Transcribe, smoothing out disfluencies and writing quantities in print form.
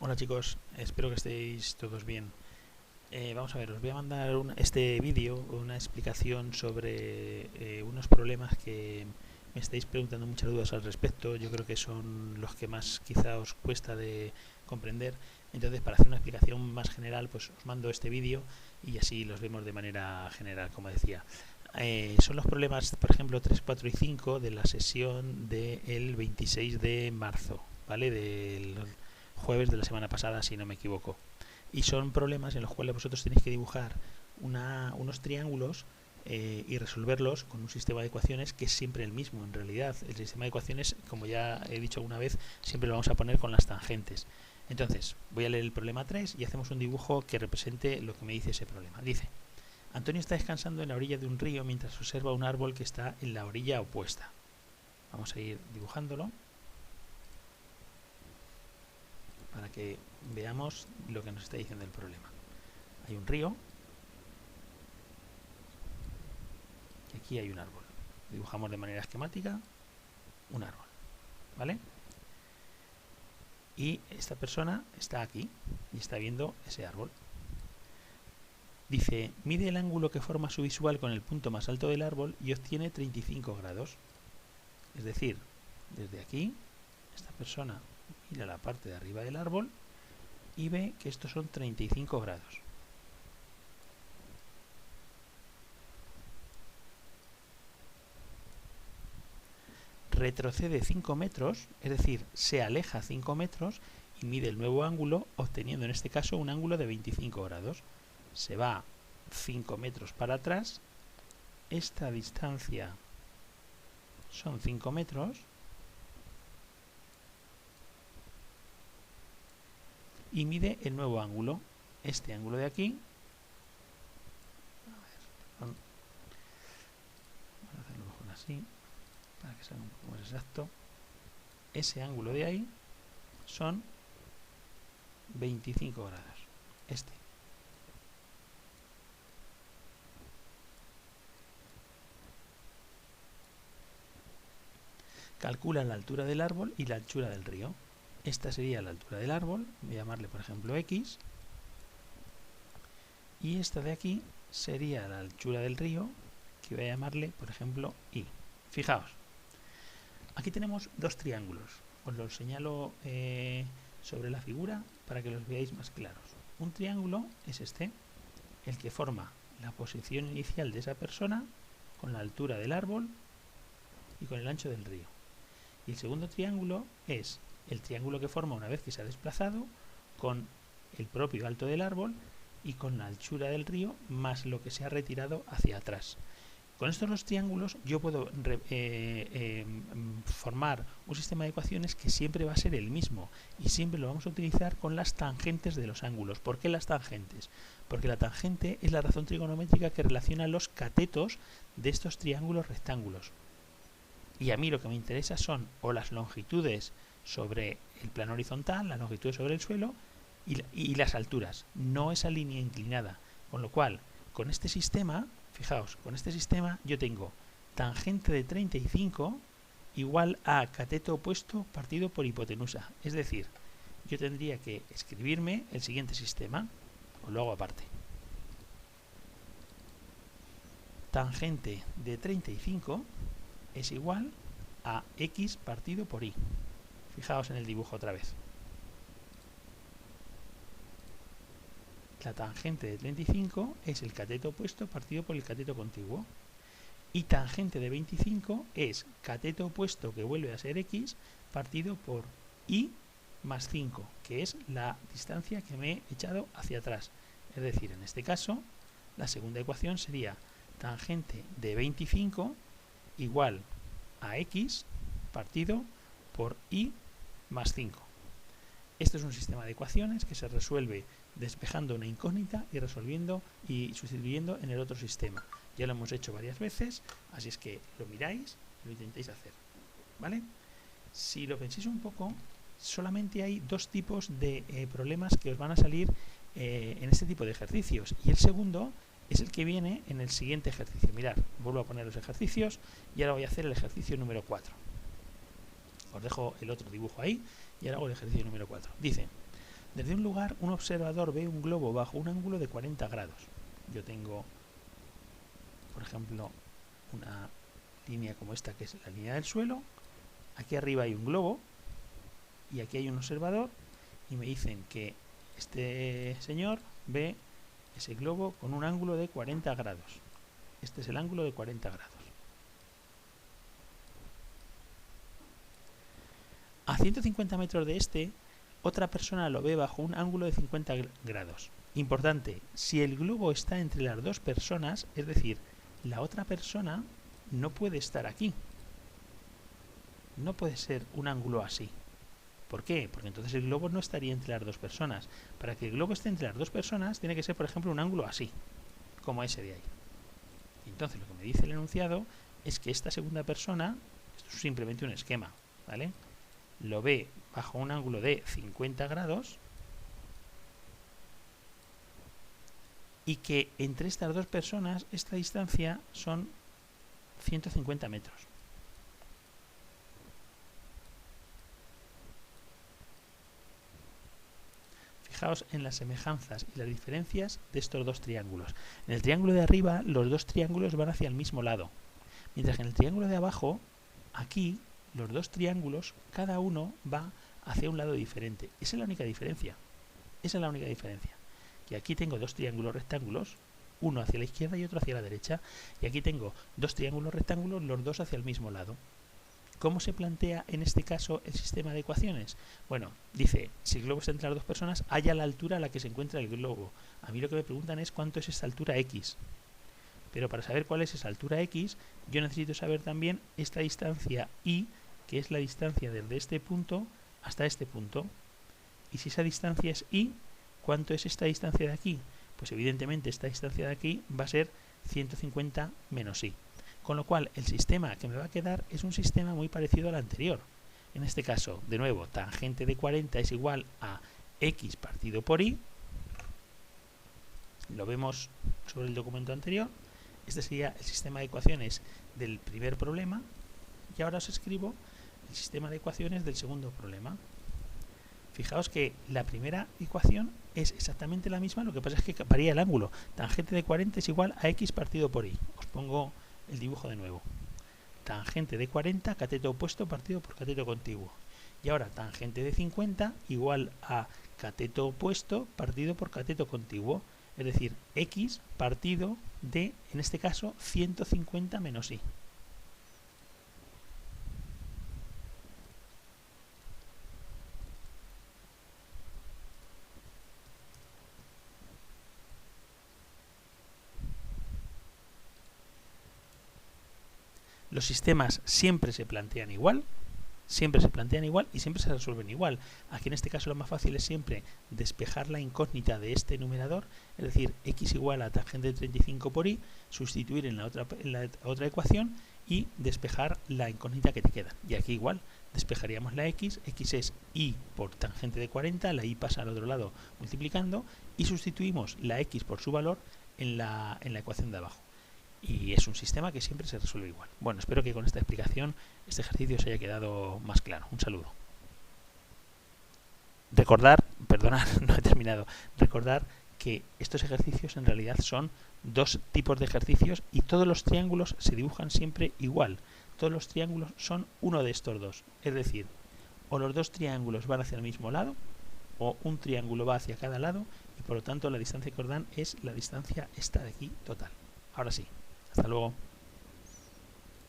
Hola chicos, espero que estéis todos bien. Vamos a ver, os voy a mandar este vídeo, una explicación sobre unos problemas que me estáis preguntando muchas dudas al respecto. Yo creo que son los que más quizá os cuesta de comprender. Entonces, para hacer una explicación más general, pues os mando este vídeo y así los vemos de manera general, como decía. Son los problemas, por ejemplo, 3, 4 y 5 de la sesión del 26 de marzo, ¿vale? Del jueves de la semana pasada, si no me equivoco. Y son problemas en los cuales vosotros tenéis que dibujar unos triángulos y resolverlos con un sistema de ecuaciones que es siempre el mismo. En realidad, el sistema de ecuaciones, como ya he dicho alguna vez, siempre lo vamos a poner con las tangentes. Entonces, voy a leer el problema 3 y hacemos un dibujo que represente lo que me dice ese problema. Dice: Antonio está descansando en la orilla de un río mientras observa un árbol que está en la orilla opuesta. Vamos a ir dibujándolo para que veamos lo que nos está diciendo el problema. Hay un río y aquí hay un árbol. Dibujamos de manera esquemática un árbol, ¿vale? Y esta persona está aquí y está viendo ese árbol. Dice: mide el ángulo que forma su visual con el punto más alto del árbol y obtiene 35 grados. Es decir, desde aquí, esta persona mira la parte de arriba del árbol y ve que estos son 35 grados. Retrocede 5 metros, es decir, se aleja 5 metros y mide el nuevo ángulo, obteniendo en este caso un ángulo de 25 grados. Se va 5 metros para atrás, esta distancia son 5 metros, y mide el nuevo ángulo, este ángulo de aquí. Vamos a hacerlo mejor así, para que sea un poco más exacto. Ese ángulo de ahí son 25 grados. Este. Calcula la altura del árbol y la anchura del río. Esta sería la altura del árbol, voy a llamarle por ejemplo X, y esta de aquí sería la anchura del río, que voy a llamarle por ejemplo Y. Fijaos, aquí tenemos dos triángulos, os los señalo sobre la figura para que los veáis más claros. Un triángulo es este, el que forma la posición inicial de esa persona con la altura del árbol y con el ancho del río. Y el segundo triángulo es el triángulo que forma una vez que se ha desplazado con el propio alto del árbol y con la anchura del río más lo que se ha retirado hacia atrás. Con estos dos triángulos yo puedo formar un sistema de ecuaciones que siempre va a ser el mismo y siempre lo vamos a utilizar con las tangentes de los ángulos. ¿Por qué las tangentes? Porque la tangente es la razón trigonométrica que relaciona los catetos de estos triángulos rectángulos. Y a mí lo que me interesa son o las longitudes sobre el plano horizontal, las longitudes sobre el suelo y las alturas, no esa línea inclinada. Con lo cual, con este sistema, fijaos, con este sistema yo tengo tangente de 35 igual a cateto opuesto partido por hipotenusa. Es decir, yo tendría que escribirme el siguiente sistema, os lo hago aparte. Tangente de 35 es igual a X partido por Y. Fijaos en el dibujo otra vez. La tangente de 35 es el cateto opuesto partido por el cateto contiguo. Y tangente de 25 es cateto opuesto que vuelve a ser X partido por Y más 5, que es la distancia que me he echado hacia atrás. Es decir, en este caso, la segunda ecuación sería tangente de 25 igual a X partido por Y más 5. Esto es un sistema de ecuaciones que se resuelve despejando una incógnita y resolviendo y sustituyendo en el otro sistema. Ya lo hemos hecho varias veces, así es que lo miráis y lo intentéis hacer, ¿vale? Si lo pensáis un poco, solamente hay dos tipos de problemas que os van a salir en este tipo de ejercicios, y el segundo es el que viene en el siguiente ejercicio. Mirad, vuelvo a poner los ejercicios y ahora voy a hacer el ejercicio número 4. Os dejo el otro dibujo ahí y ahora hago el ejercicio número 4. Dice: Desde un lugar, un observador ve un globo bajo un ángulo de 40 grados. Yo tengo, por ejemplo, una línea como esta, que es la línea del suelo. Aquí arriba hay un globo y aquí hay un observador, y me dicen que este señor ve ese globo con un ángulo de 40 grados. Este es el ángulo de 40 grados. A 150 metros de este, otra persona lo ve bajo un ángulo de 50 grados. Importante, si el globo está entre las dos personas, es decir, la otra persona no puede estar aquí. No puede ser un ángulo así. ¿Por qué? Porque entonces el globo no estaría entre las dos personas. Para que el globo esté entre las dos personas, tiene que ser, por ejemplo, un ángulo así, como ese de ahí. Entonces lo que me dice el enunciado es que esta segunda persona, esto es simplemente un esquema, ¿vale?, lo ve bajo un ángulo de 50 grados y que entre estas dos personas esta distancia son 150 metros. Fijaos en las semejanzas y las diferencias de estos dos triángulos. En el triángulo de arriba los dos triángulos van hacia el mismo lado, mientras que en el triángulo de abajo, aquí, los dos triángulos, cada uno va hacia un lado diferente. Esa es la única diferencia. Esa es la única diferencia. Que aquí tengo dos triángulos rectángulos, uno hacia la izquierda y otro hacia la derecha, y aquí tengo dos triángulos rectángulos, los dos hacia el mismo lado. ¿Cómo se plantea en este caso el sistema de ecuaciones? Bueno, dice, si el globo está entre las dos personas, halla la altura a la que se encuentra el globo. A mí lo que me preguntan es cuánto es esa altura x. Pero para saber cuál es esa altura x, yo necesito saber también esta distancia y, que es la distancia desde este punto hasta este punto. Y si esa distancia es y, ¿cuánto es esta distancia de aquí? Pues evidentemente esta distancia de aquí va a ser 150 menos y. Con lo cual el sistema que me va a quedar es un sistema muy parecido al anterior. En este caso, de nuevo, tangente de 40 es igual a x partido por y. Lo vemos sobre el documento anterior. Este sería el sistema de ecuaciones del primer problema. Y ahora os escribo el sistema de ecuaciones del segundo problema. Fijaos que la primera ecuación es exactamente la misma, lo que pasa es que varía el ángulo. Tangente de 40 es igual a x partido por y. Os pongo el dibujo de nuevo. Tangente de 40, cateto opuesto partido por cateto contiguo. Y ahora tangente de 50 igual a cateto opuesto partido por cateto contiguo. Es decir, x partido de, en este caso, 150 menos y. Los sistemas siempre se plantean igual, y siempre se resuelven igual. Aquí en este caso lo más fácil es siempre despejar la incógnita de este numerador, es decir, x igual a tangente de 35 por y, sustituir en la otra ecuación y despejar la incógnita que te queda. Y aquí igual, despejaríamos la x es y por tangente de 40, la y pasa al otro lado multiplicando, y sustituimos la x por su valor en la ecuación de abajo. Y es un sistema que siempre se resuelve igual. Bueno, espero que con esta explicación este ejercicio os haya quedado más claro. Un saludo. Recordar que estos ejercicios en realidad son dos tipos de ejercicios y todos los triángulos se dibujan siempre igual. Todos los triángulos son uno de estos dos. Es decir, o los dos triángulos van hacia el mismo lado, o un triángulo va hacia cada lado, y por lo tanto la distancia que os dan es la distancia esta de aquí total. Ahora sí. Hasta luego.